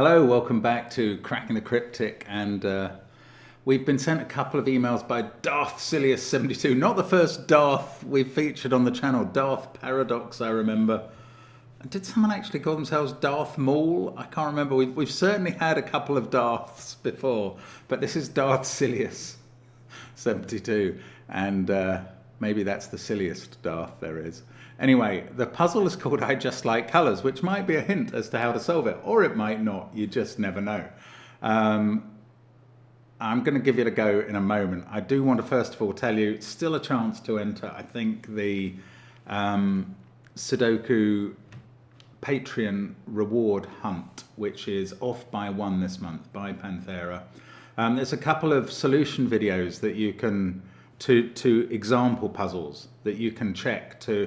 Hello, welcome back to Cracking the Cryptic, and we've been sent a couple of emails by Darth Silius72, not the first Darth we've featured on the channel, Darth Paradox, I remember. Did someone actually call themselves Darth Maul? I can't remember. We've certainly had a couple of Darths before, but this is Darth Silius72, and maybe that's the silliest Darth there is. Anyway, the puzzle is called I Just Like Colours, which might be a hint as to how to solve it, or it might not. You just never know. I'm going to give it a go in a moment. I do want to first of all tell you, it's still a chance to enter, I think, the Sudoku Patreon reward hunt, which is off by 1 this month by Panthera. There's a couple of solution videos that you can, to example puzzles that you can check to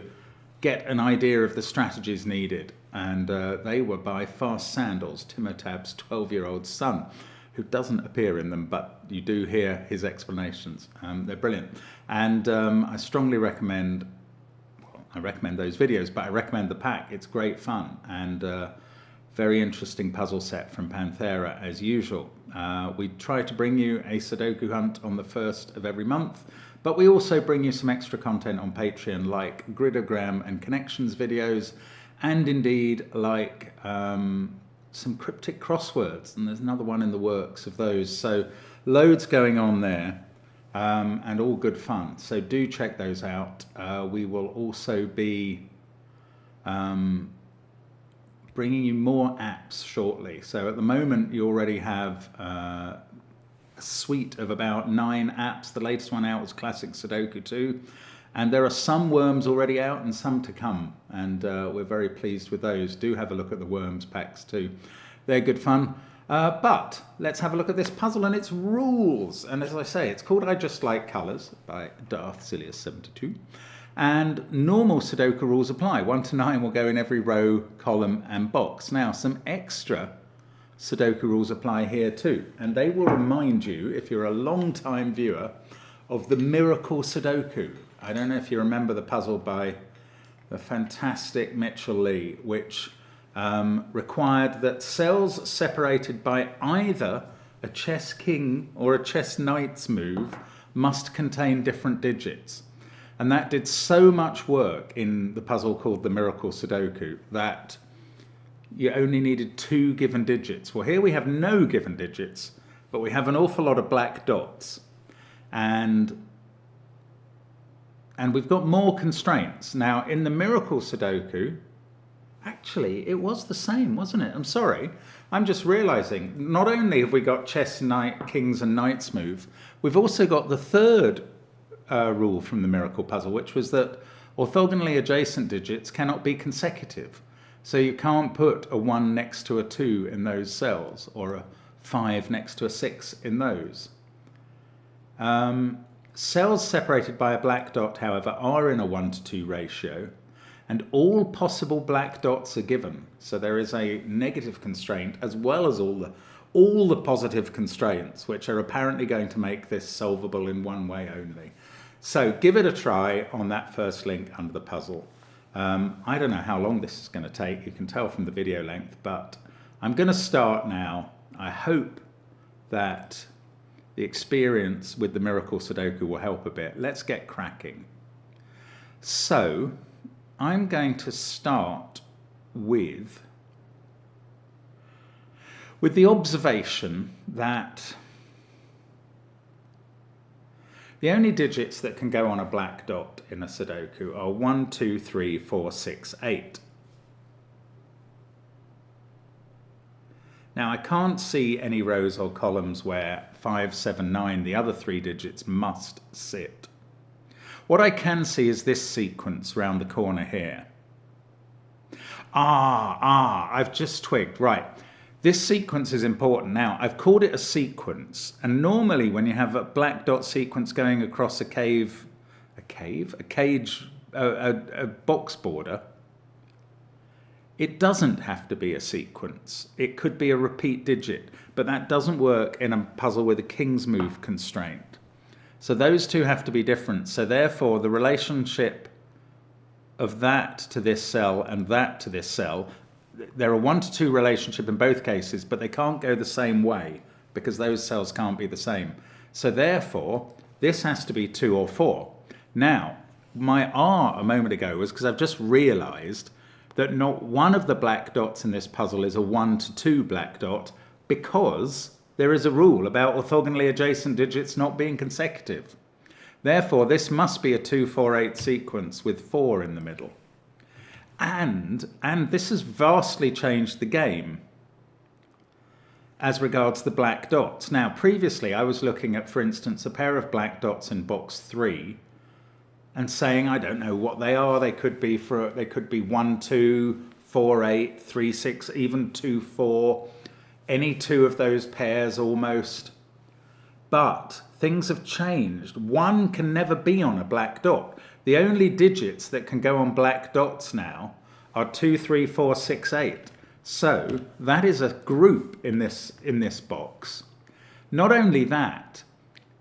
get an idea of the strategies needed, and they were by Fast Sandals, Timotab's 12-year-old son, who doesn't appear in them, but you do hear his explanations. They're brilliant, and I strongly recommend, well, I recommend those videos, but I recommend the pack. It's great fun, and very interesting puzzle set from Panthera as usual. We try to bring you a Sudoku hunt on the 1st of every month, but we also bring you some extra content on Patreon, like gridogram and connections videos, and indeed like some cryptic crosswords, and there's another one in the works of those. So loads going on there, and all good fun. So do check those out. We will also be bringing you more apps shortly. So at the moment you already have a suite of about 9 apps. The latest one out was Classic Sudoku 2, and there are some worms already out and some to come, and we're very pleased with those. Do have a look at the worms packs too. They're good fun. But let's have a look at this puzzle and its rules. And as I say, it's called I Just Like Colours by Darth Silius72. And normal Sudoku rules apply. 1 to 9 will go in every row, column and box. Now, some extra Sudoku rules apply here too. And they will remind you, if you're a long-time viewer, of the Miracle Sudoku. I don't know if you remember the puzzle by the fantastic Mitchell Lee, which required that cells separated by either a chess king or a chess knight's move must contain different digits. And that did so much work in the puzzle called the Miracle Sudoku that you only needed 2 given digits. Well, here we have no given digits, but we have an awful lot of black dots. And we've got more constraints. Now, in the Miracle Sudoku, actually, it was the same, wasn't it? I'm sorry. I'm just realizing, not only have we got chess, knight, kings, and knights move, we've also got the third rule from the Miracle puzzle, which was that orthogonally adjacent digits cannot be consecutive. So you can't put a 1 next to a 2 in those cells, or a 5 next to a 6 in those. Cells separated by a black dot, however, are in a 1 to 2 ratio, and all possible black dots are given. So there is a negative constraint as well as all the positive constraints, which are apparently going to make this solvable in one way only. So give it a try on that first link under the puzzle. I don't know how long this is going to take. You can tell from the video length, but I'm going to start now. I hope that the experience with the Miracle Sudoku will help a bit. Let's get cracking. So I'm going to start with the observation that the only digits that can go on a black dot in a Sudoku are 1, 2, 3, 4, 6, 8. Now, I can't see any rows or columns where 5, 7, 9, the other 3 digits, must sit. What I can see is this sequence round the corner here. I've just twigged. Right. This sequence is important. Now, I've called it a sequence, and normally when you have a black dot sequence going across a box border, it doesn't have to be a sequence. It could be a repeat digit, but that doesn't work in a puzzle with a king's move constraint. So those two have to be different. So therefore, the relationship of that to this cell and that to this cell they're a 1 to 2 relationship in both cases, but they can't go the same way because those cells can't be the same. So therefore, this has to be 2 or 4. Now, my R a moment ago was because I've just realized that not one of the black dots in this puzzle is a 1 to 2 black dot, because there is a rule about orthogonally adjacent digits not being consecutive. Therefore, this must be a 2, 4, 8 sequence with 4 in the middle. And this has vastly changed the game as regards the black dots. Now, previously I was looking at, for instance, a pair of black dots in box 3 and saying, I don't know what they are. They could be 1, 2, 4, 8, 3, 6, even 2, 4, any two of those pairs almost. But things have changed. 1 can never be on a black dot. The only digits that can go on black dots now are 2, 3, 4, 6, 8. So that is a group in this box. Not only that,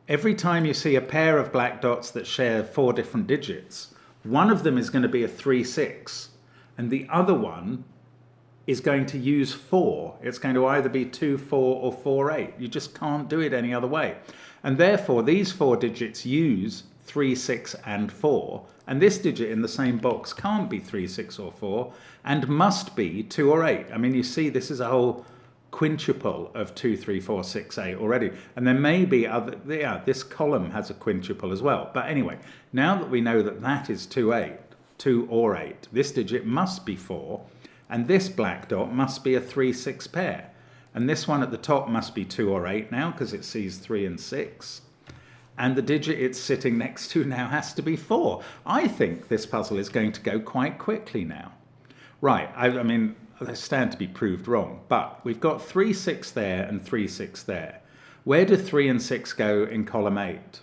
every time you see a pair of black dots that share 4 different digits, one of them is going to be a 3, 6, and the other one is going to use 4. It's going to either be 2, 4 or 4, 8. You just can't do it any other way. And therefore, these 4 digits use 3, 6 and 4. And this digit in the same box can't be 3, 6 or 4 and must be 2 or 8. I mean, you see, this is a whole quintuple of 2, 3, 4, 6, 8 already. And there may be other, this column has a quintuple as well. But anyway, now that we know that that is 2, 8, 2 or 8, this digit must be 4. And this black dot must be a 3, 6 pair. And this one at the top must be 2 or 8 now, because it sees 3 and 6. And the digit it's sitting next to now has to be 4. I think this puzzle is going to go quite quickly now. Right, I mean, they stand to be proved wrong, but we've got 3, 6 there and 3, 6 there. Where do 3 and 6 go in column 8?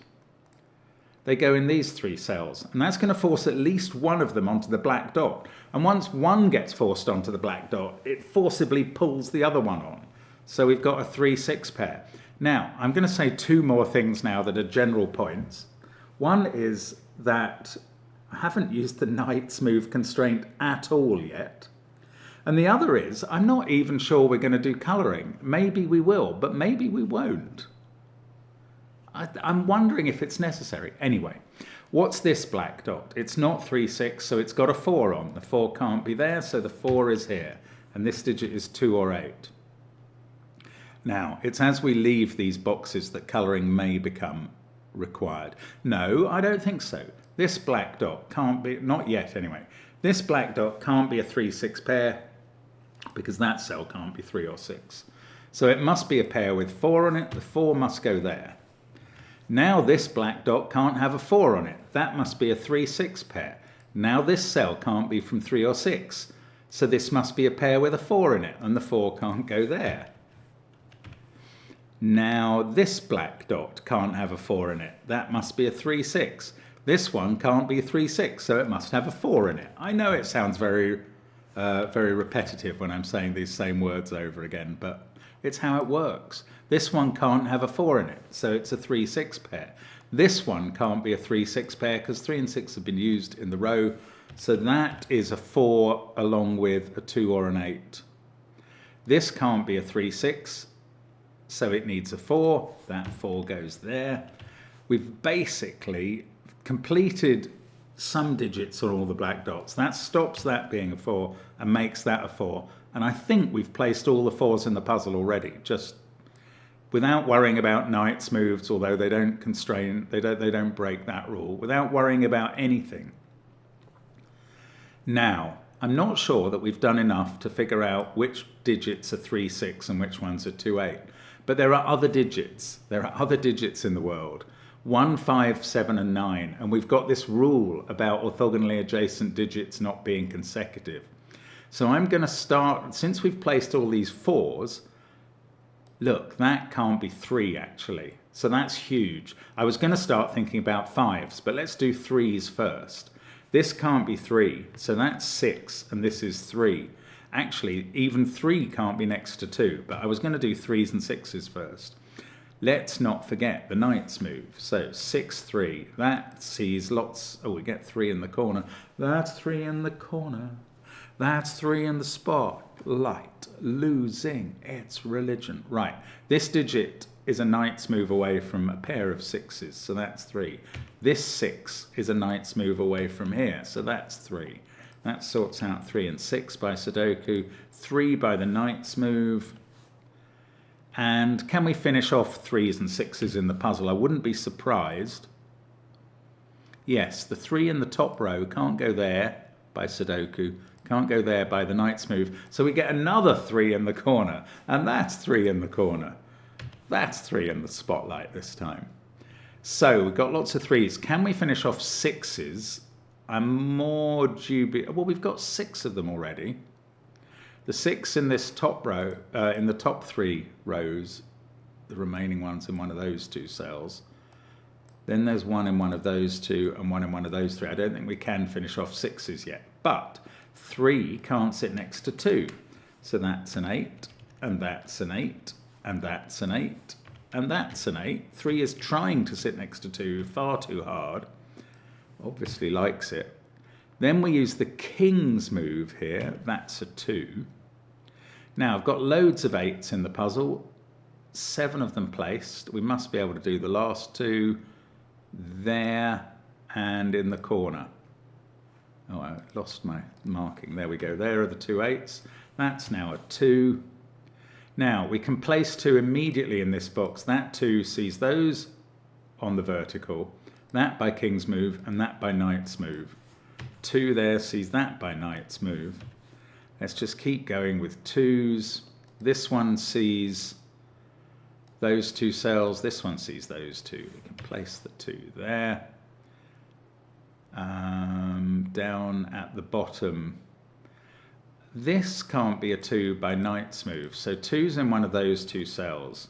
They go in these 3 cells, and that's going to force at least one of them onto the black dot. And once one gets forced onto the black dot, it forcibly pulls the other one on. So we've got a 3, 6 pair. Now, I'm going to say 2 more things now that are general points. One is that I haven't used the Knight's move constraint at all yet. And the other is, I'm not even sure we're going to do colouring. Maybe we will, but maybe we won't. I'm wondering if it's necessary. Anyway, what's this black dot? It's not 3, 6, so it's got a 4 on. The 4 can't be there, so the 4 is here. And this digit is 2 or 8. Now, it's as we leave these boxes that colouring may become required. No, I don't think so. This black dot can't be, not yet anyway. This black dot can't be a 3, 6 pair because that cell can't be 3 or 6. So it must be a pair with 4 on it. The 4 must go there. Now this black dot can't have a 4 on it. That must be a 3, 6 pair. Now this cell can't be from 3 or 6. So this must be a pair with a 4 in it, and the 4 can't go there. Now this black dot can't have a 4 in it. That must be a 3, 6. This one can't be a 3, 6, so it must have a 4 in it. I know it sounds very repetitive when I'm saying these same words over again, but it's how it works. This one can't have a 4 in it, so it's a 3, 6 pair. This one can't be a 3, 6 pair because 3 and 6 have been used in the row, so that is a 4 along with a 2 or an 8. This can't be a 3, 6, so it needs a 4. That 4 goes there. We've basically completed some digits on all the black dots. That stops that being a 4 and makes that a 4. And I think we've placed all the 4s in the puzzle already, just without worrying about Knight's moves, although they don't constrain, they don't break that rule, without worrying about anything. Now, I'm not sure that we've done enough to figure out which digits are 3, 6 and which ones are 2, 8. But there are other digits. There are other digits in the world. 1, 5, 7 and 9. And we've got this rule about orthogonally adjacent digits not being consecutive. So I'm going to start, since we've placed all these 4s, look, that can't be 3 actually. So that's huge. I was going to start thinking about 5s, but let's do 3s first. This can't be 3, so that's 6, and this is 3. Actually, even 3 can't be next to 2, but I was going to do 3s and 6s first. Let's not forget the Knight's move. So 6, 3, that sees lots, oh, we get 3 in the corner. That's 3 in the corner. That's 3 in the spotlight. Losing its religion. Right. This digit is a knight's move away from a pair of 6s, so that's 3. This 6 is a knight's move away from here, so that's 3. That sorts out 3 and 6 by Sudoku, 3 by the knight's move. And can we finish off 3s and 6s in the puzzle? I wouldn't be surprised. Yes, the 3 in the top row can't go there by Sudoku, can't go there by the knight's move. So we get another 3 in the corner, and that's 3 in the corner. That's 3 in the spotlight this time. So we've got lots of 3s. Can we finish off 6s? I'm more dubious. Well, we've got 6 of them already. The 6 in this top row, in the top 3 rows, the remaining ones in one of those 2 cells. Then there's 1 in one of those 2 and 1 in one of those 3. I don't think we can finish off 6s yet, but 3 can't sit next to 2. So that's an 8, and that's an 8, and that's an 8, and that's an 8. 3 is trying to sit next to 2, far too hard. Obviously likes it. Then we use the king's move here. That's a 2. Now I've got loads of 8s in the puzzle, 7 of them placed. We must be able to do the last 2 there and in the corner. Oh, I lost my marking. There we go. There are the 2 8s. That's now a 2. Now we can place 2 immediately in this box. That 2 sees those on the vertical, that by king's move and that by knight's move. 2 there sees that by knight's move. Let's just keep going with 2s. This one sees those 2 cells. This one sees those 2. We can place the 2 there. Down at the bottom. This can't be a 2 by knight's move. So 2's in one of those 2 cells.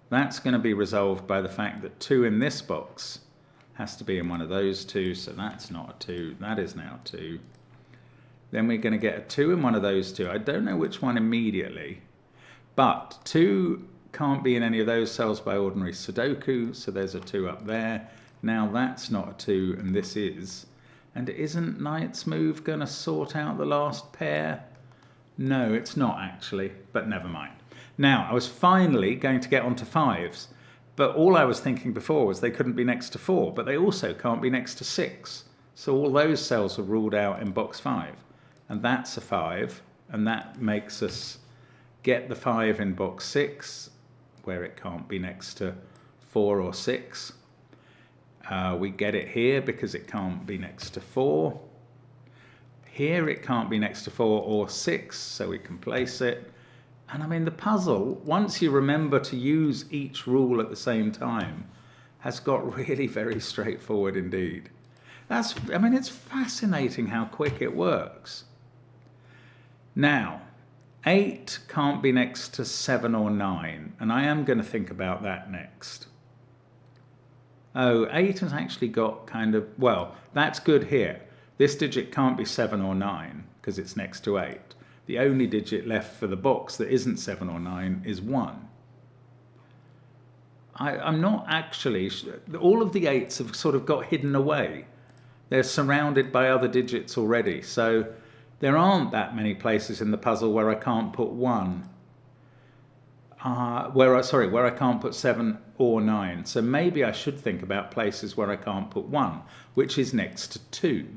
That's going to be resolved by the fact that 2 in this box has to be in one of those 2, so that's not a 2. That is now 2. Then we're going to get a 2 in one of those 2. I don't know which one immediately, but 2 can't be in any of those cells by ordinary Sudoku, so there's a 2 up there. Now that's not a 2, and this is. And isn't knight's move going to sort out the last pair? No, it's not actually, but never mind. Now, I was finally going to get onto 5s. But all I was thinking before was they couldn't be next to 4, but they also can't be next to 6. So all those cells are ruled out in box 5. And that's a 5, and that makes us get the 5 in box 6, where it can't be next to 4 or 6. We get it here because it can't be next to 4. Here it can't be next to 4 or 6, so we can place it. And I mean, the puzzle, once you remember to use each rule at the same time, has got really very straightforward indeed. It's fascinating how quick it works. Now, 8 can't be next to 7 or 9, and I am going to think about that next. Oh, 8 has actually got kind of, well, that's good here. This digit can't be 7 or 9 because it's next to 8. The only digit left for the box that isn't 7 or 9 is 1. I'm not actually, all of the 8s have sort of got hidden away. They're surrounded by other digits already, so there aren't that many places in the puzzle where I can't put 1. Where I can't put 7 or 9. So maybe I should think about places where I can't put 1, which is next to 2.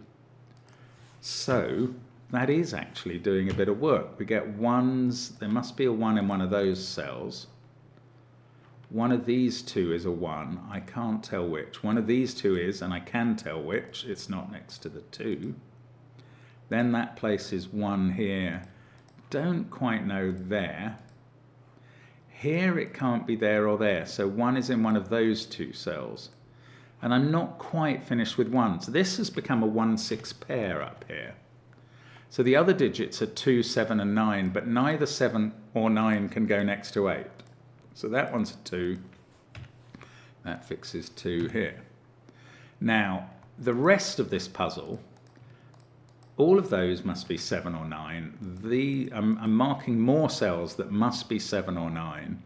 So that is actually doing a bit of work. We get 1s, there must be a 1 in one of those cells. One of these 2 is a 1, I can't tell which. One of these 2 is, and I can tell which, it's not next to the 2. Then that places 1 here, don't quite know there. Here it can't be there or there, so 1 is in one of those 2 cells. And I'm not quite finished with 1, so this has become a 1-6 pair up here. So the other digits are 2, 7 and 9, but neither 7 or 9 can go next to 8. So that one's a 2, that fixes 2 here. Now, the rest of this puzzle, all of those must be 7 or 9. I'm marking more cells that must be 7 or 9.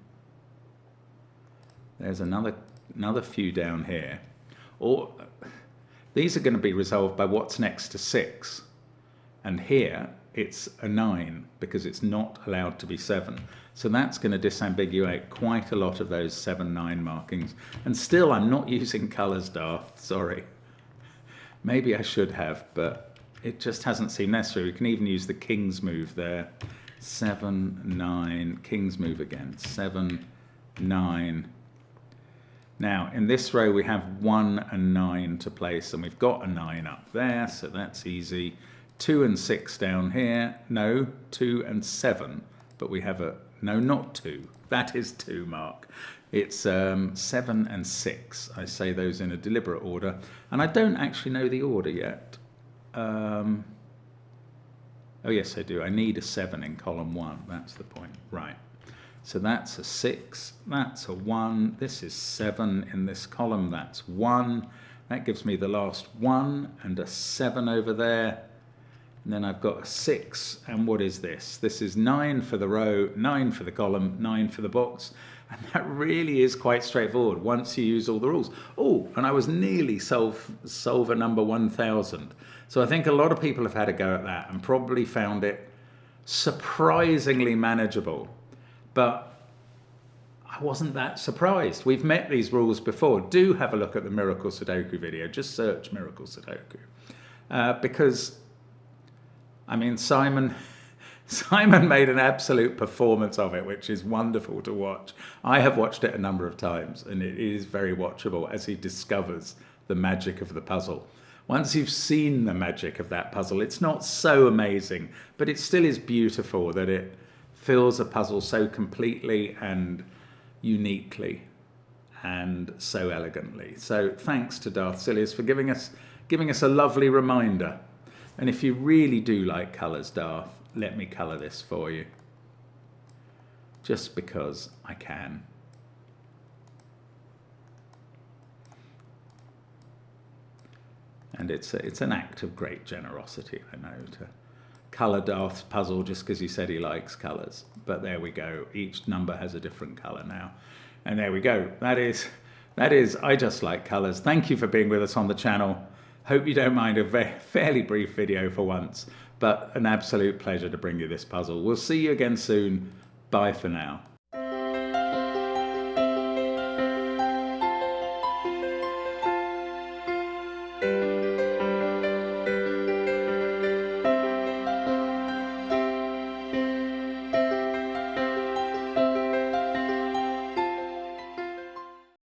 There's another few down here. These are going to be resolved by what's next to 6. And here it's a 9 because it's not allowed to be 7. So that's going to disambiguate quite a lot of those 7, 9 markings. And still, I'm not using colours, Darth, sorry. Maybe I should have, but it just hasn't seemed necessary. We can even use the King's move there. 7, 9, King's move again. 7, 9. Now, in this row, we have 1 and 9 to place, and we've got a 9 up there, so that's easy. 2 and 6 down here. No, 2 and 7, but we have a... No, not 2. That is 2, Mark. It's 7 and 6. I say those in a deliberate order. And I don't actually know the order yet. Oh, yes, I do. I need a 7 in column 1. That's the point. Right. So that's a 6. That's a 1. This is 7 in this column. That's 1. That gives me the last 1 and a 7 over there. And then I've got a 6, and what is this? This is 9 for the row, 9 for the column, 9 for the box. And that really is quite straightforward once you use all the rules. Oh, and I was nearly solver number 1000. So I think a lot of people have had a go at that and probably found it surprisingly manageable. But I wasn't that surprised. We've met these rules before. Do have a look at the Miracle Sudoku video. Just search Miracle Sudoku. Because... I mean, Simon made an absolute performance of it, which is wonderful to watch. I have watched it a number of times, and it is very watchable as he discovers the magic of the puzzle. Once you've seen the magic of that puzzle, it's not so amazing, but it still is beautiful that it fills a puzzle so completely and uniquely and so elegantly. So thanks to Darth Silius for giving us a lovely reminder. And if you really do like colours, Darth, let me colour this for you. Just because I can. And it's an act of great generosity, I know, to colour Darth's puzzle just because he said he likes colours. But there we go. Each number has a different colour now. And there we go. That is, I just like colours. Thank you for being with us on the channel. Hope you don't mind a fairly brief video for once, but an absolute pleasure to bring you this puzzle. We'll see you again soon. Bye for now.